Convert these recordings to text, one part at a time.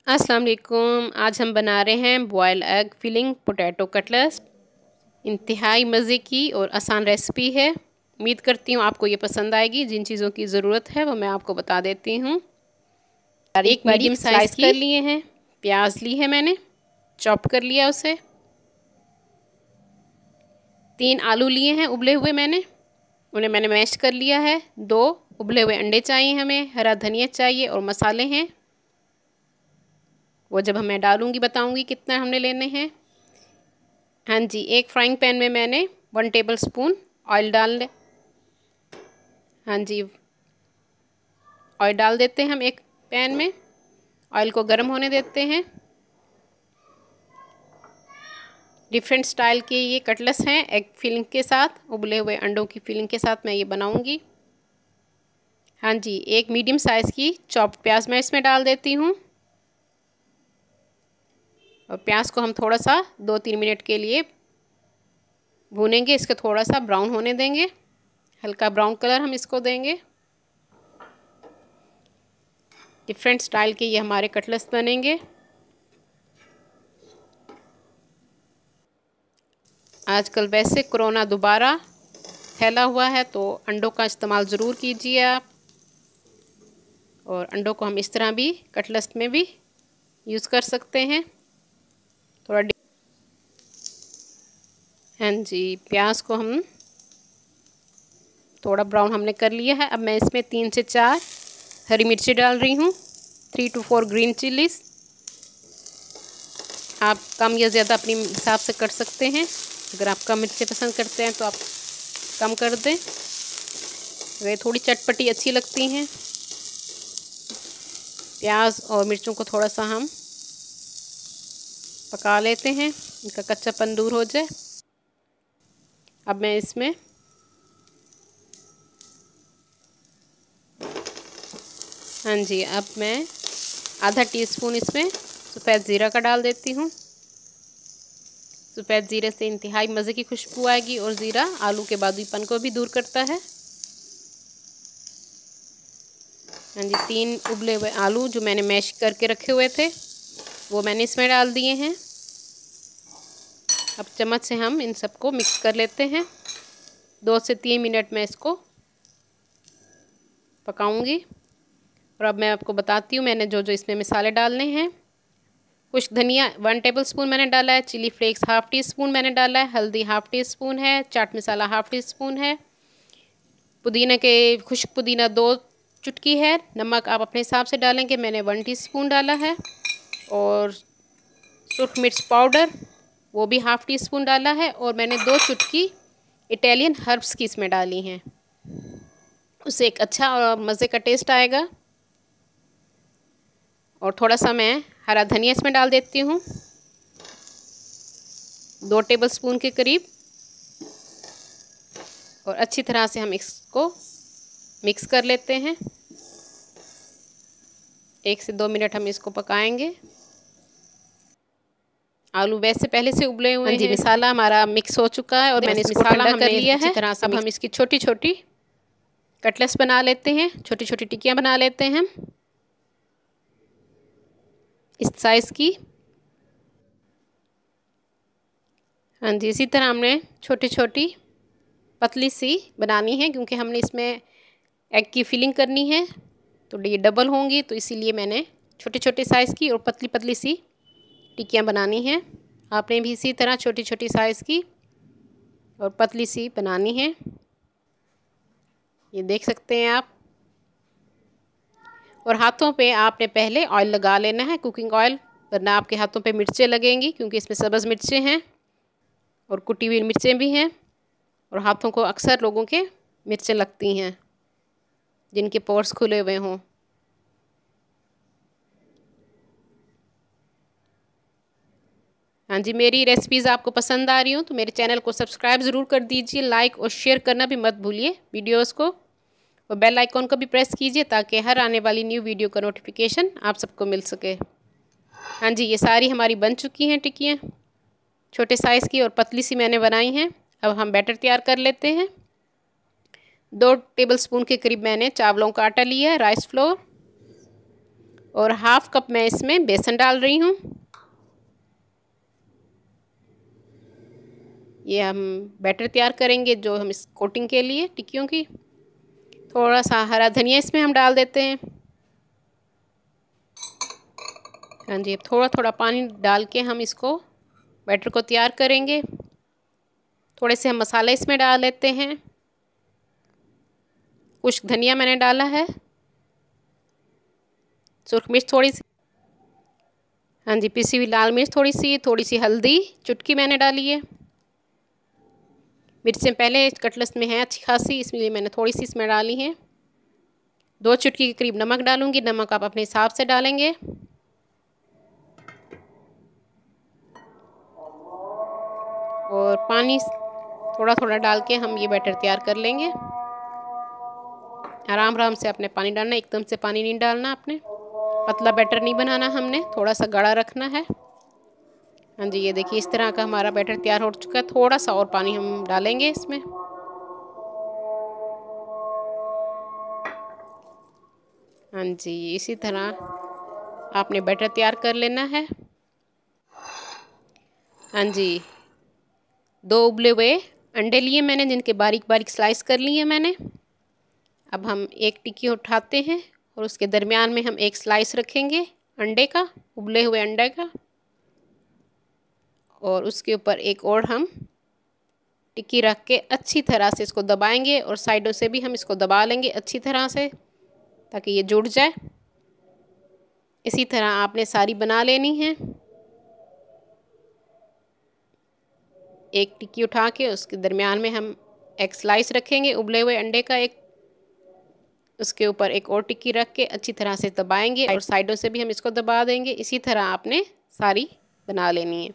अस्सलाम वालेकुम। आज हम बना रहे हैं boil egg filling potato cutlets. इंतहाई मज़े की और आसान रेसिपी है। उम्मीद करती हूँ आपको ये पसंद आएगी। जिन चीज़ों की ज़रूरत है वो मैं आपको बता देती हूँ। एक मीडियम साइज़ कर लिए हैं, प्याज ली है मैंने, चॉप कर लिया उसे। 3 आलू लिए हैं उबले हुए मैंने, उन्हें मैंने मैश कर लिया है। 2 उबले हुए अंडे चाहिए हमें, हरा धनिया चाहिए और मसाले हैं वो जब मैं डालूँगी बताऊँगी कितना हमने लेने हैं। हाँ जी, एक फ्राइंग पैन में मैंने 1 टेबल स्पून ऑयल डाल हाँ जी, ऑयल डाल देते हैं हम एक पैन में। ऑयल को गर्म होने देते हैं। डिफरेंट स्टाइल के ये कटलेट्स हैं एग फिलिंग के साथ, उबले हुए अंडों की फिलिंग के साथ मैं ये बनाऊँगी। हाँ जी, एक मीडियम साइज़ की चॉप्ड प्याज मैं इसमें डाल देती हूँ और प्याज को हम थोड़ा सा 2-3 मिनट के लिए भूनेंगे। इसको थोड़ा सा ब्राउन होने देंगे, हल्का ब्राउन कलर हम इसको देंगे। डिफरेंट स्टाइल के ये हमारे कटलेट्स बनेंगे। आजकल वैसे कोरोना दोबारा फैला हुआ है तो अंडों का इस्तेमाल ज़रूर कीजिए आप। और अंडों को हम इस तरह भी कटलेट्स में भी यूज़ कर सकते हैं। थोड़ा हाँ जी, प्याज को हम थोड़ा ब्राउन हमने कर लिया है। अब मैं इसमें 3 से 4 हरी मिर्ची डाल रही हूँ, 3 to 4 ग्रीन चिलीज़। आप कम या ज़्यादा अपने हिसाब से कर सकते हैं। अगर आप कम मिर्ची पसंद करते हैं तो आप कम कर दें। वे थोड़ी चटपटी अच्छी लगती हैं। प्याज और मिर्चों को थोड़ा सा हम पका लेते हैं, इनका कच्चापन दूर हो जाए। अब मैं इसमें हाँ जी, अब मैं आधा टीस्पून इसमें सफ़ेद ज़ीरा का डाल देती हूँ। सफ़ेद ज़ीरे से इंतहाई मज़े की खुशबू आएगी और ज़ीरा आलू के बादीपन को भी दूर करता है। हाँ जी, 3 उबले हुए आलू जो मैंने मैश करके रखे हुए थे वो मैंने इसमें डाल दिए हैं। अब चम्मच से हम इन सबको मिक्स कर लेते हैं। 2 से 3 मिनट में इसको पकाऊंगी। और अब मैं आपको बताती हूँ मैंने जो जो इसमें मसाले डालने हैं। कुछ धनिया 1 टेबल स्पून मैंने डाला है, chilli flakes half teaspoon मैंने डाला है, हल्दी हाफ़ टी स्पून है, chaat masala half teaspoon है, पुदीना के खुश्क पुदीना 2 चुटकी है, नमक आप अपने हिसाब से डालेंगे, मैंने 1 टीस्पून डाला है। और सुरख मिर्च पाउडर वो भी हाफ़ टी स्पून डाला है। और मैंने 2 चुटकी इटालियन हर्ब्स की इसमें डाली हैं, उससे एक अच्छा और मज़े का टेस्ट आएगा। और थोड़ा सा मैं हरा धनिया इसमें डाल देती हूँ, 2 टेबल स्पून के करीब। और अच्छी तरह से हम इसको मिक्स कर लेते हैं। 1 से 2 मिनट हम इसको पकाएंगे। आलू वैसे पहले से उबले हुए हैं। हाँ जी, मसाला हमारा मिक्स हो चुका है और मैंने इसको ठंडा कर लिया है। तरह से अब हम इसकी छोटी छोटी कटलेट्स बना लेते हैं, छोटी छोटी टिक्कियाँ बना लेते हैं इस साइज़ की। हाँ जी, इसी तरह हमने छोटी छोटी पतली सी बनानी है क्योंकि हमने इसमें एग की फिलिंग करनी है तो ये डबल होंगी, तो इसीलिए मैंने छोटे छोटे साइज़ की और पतली पतली सी टिक्कियाँ बनानी हैं। आपने भी इसी तरह छोटी छोटी साइज़ की और पतली सी बनानी है, ये देख सकते हैं आप। और हाथों पे आपने पहले ऑयल लगा लेना है, कुकिंग ऑयल, वरना आपके हाथों पे मिर्चें लगेंगी क्योंकि इसमें सब्ज़ मिर्चें हैं और कुटी हुई मिर्चें भी हैं। और हाथों को अक्सर लोगों के मिर्चें लगती हैं जिनके पोर्स खुले हुए हों। हाँ जी, मेरी रेसिपीज़ आपको पसंद आ रही हो तो मेरे चैनल को सब्सक्राइब ज़रूर कर दीजिए, लाइक और शेयर करना भी मत भूलिए वीडियोस को। और बेल आइकॉन को भी प्रेस कीजिए ताकि हर आने वाली न्यू वीडियो का नोटिफिकेशन आप सबको मिल सके। हाँ जी, ये सारी हमारी बन चुकी हैं टिक्कियाँ, छोटे साइज़ की और पतली सी मैंने बनाई हैं। अब हम बैटर तैयार कर लेते हैं। 2 टेबल स्पून के करीब मैंने चावलों का आटा लिया है, राइस फ्लोर। और हाफ कप मैं इसमें बेसन डाल रही हूँ। ये हम बैटर तैयार करेंगे जो हम इस कोटिंग के लिए टिक्कियों की। थोड़ा सा हरा धनिया इसमें हम डाल देते हैं। हाँ जी, अब थोड़ा थोड़ा पानी डाल के हम इसको बैटर को तैयार करेंगे। थोड़े से हम मसाले इसमें डाल लेते हैं। कुछ धनिया मैंने डाला है, सुरख मिर्च थोड़ी सी, हाँ जी, पिसी हुई लाल मिर्च थोड़ी सी हल्दी चुटकी मैंने डाली है। मिर्चें पहले कटलेस में है अच्छी खासी, इसलिए मैंने थोड़ी सी इसमें डाली है। 2 चुटकी के करीब नमक डालूंगी, नमक आप अपने हिसाब से डालेंगे। और पानी थोड़ा थोड़ा डाल के हम ये बैटर तैयार कर लेंगे। आराम आराम से आपने पानी डालना, एकदम से पानी नहीं डालना आपने। पतला बैटर नहीं बनाना हमने, थोड़ा सा गाढ़ा रखना है। हाँ जी, ये देखिए इस तरह का हमारा बैटर तैयार हो चुका है। थोड़ा सा और पानी हम डालेंगे इसमें। हाँ जी, इसी तरह आपने बैटर तैयार कर लेना है। हाँ जी, 2 उबले हुए अंडे लिए मैंने, जिनके बारीक बारीक स्लाइस कर लिए मैंने। अब हम एक टिक्की उठाते हैं और उसके दरमियान में हम एक स्लाइस रखेंगे अंडे का, उबले हुए अंडे का। और उसके ऊपर एक और हम टिक्की रख के अच्छी तरह से इसको दबाएंगे और साइडों से भी हम इसको दबा लेंगे अच्छी तरह से, ताकि ये जुड़ जाए। इसी तरह आपने सारी बना लेनी है। एक टिक्की उठा के उसके दरमियान में हम एक स्लाइस रखेंगे उबले हुए अंडे का, एक उसके ऊपर एक और टिक्की रख के अच्छी तरह से दबाएंगे और साइडों से भी हम इसको दबा देंगे। इसी तरह आपने सारी बना लेनी है।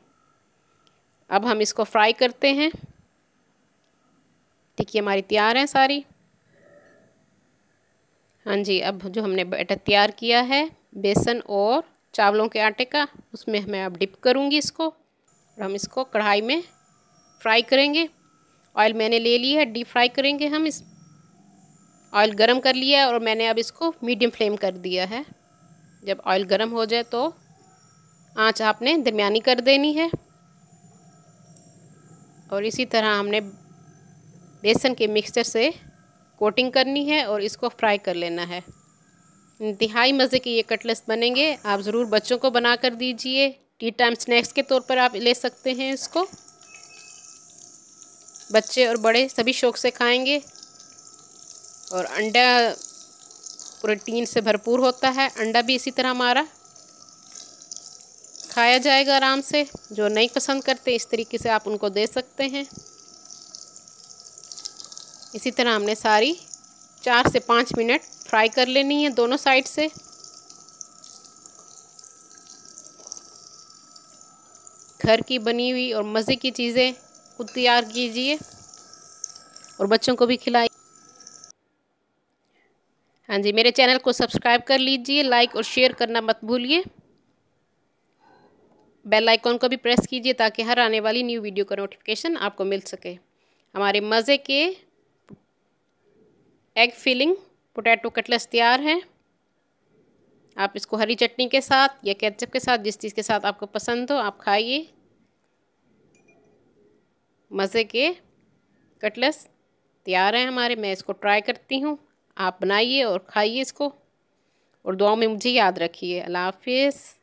अब हम इसको फ्राई करते हैं। टिक्की हमारी तैयार है सारी। हाँ जी, अब जो हमने बैटर तैयार किया है बेसन और चावलों के आटे का, उसमें मैं अब डिप करूँगी इसको और हम इसको कढ़ाई में फ्राई करेंगे। ऑयल मैंने ले ली है, डीप फ्राई करेंगे हम। इस ऑयल गरम कर लिया है और मैंने अब इसको मीडियम फ्लेम कर दिया है। जब ऑयल गरम हो जाए तो आंच आपने दरमियानी कर देनी है। और इसी तरह हमने बेसन के मिक्सचर से कोटिंग करनी है और इसको फ्राई कर लेना है। इंतहाई मज़े के ये कटलेट्स बनेंगे, आप ज़रूर बच्चों को बना कर दीजिए। टी टाइम स्नैक्स के तौर पर आप ले सकते हैं इसको। बच्चे और बड़े सभी शौक़ से खाएंगे। और अंडा प्रोटीन से भरपूर होता है, अंडा भी इसी तरह हमारा खाया जाएगा आराम से। जो नहीं पसंद करते इस तरीके से आप उनको दे सकते हैं। इसी तरह हमने सारी 4 से 5 मिनट फ्राई कर लेनी है दोनों साइड से। घर की बनी हुई और मज़े की चीज़ें खुद तैयार कीजिए और बच्चों को भी खिलाइए। हाँ जी, मेरे चैनल को सब्सक्राइब कर लीजिए, लाइक और शेयर करना मत भूलिए। बेल आइकॉन को भी प्रेस कीजिए ताकि हर आने वाली न्यू वीडियो का नोटिफिकेशन आपको मिल सके। हमारे मज़े के एग फिलिंग पोटैटो कटलेट्स तैयार हैं। आप इसको हरी चटनी के साथ या केचप के साथ, जिस चीज़ के साथ आपको पसंद हो आप खाइए। मज़े के कटलेट्स तैयार हैं हमारे। मैं इसको ट्राई करती हूँ, आप बनाइए और खाइए इसको और दुआओं में मुझे याद रखिए। अल्लाह हाफिज़।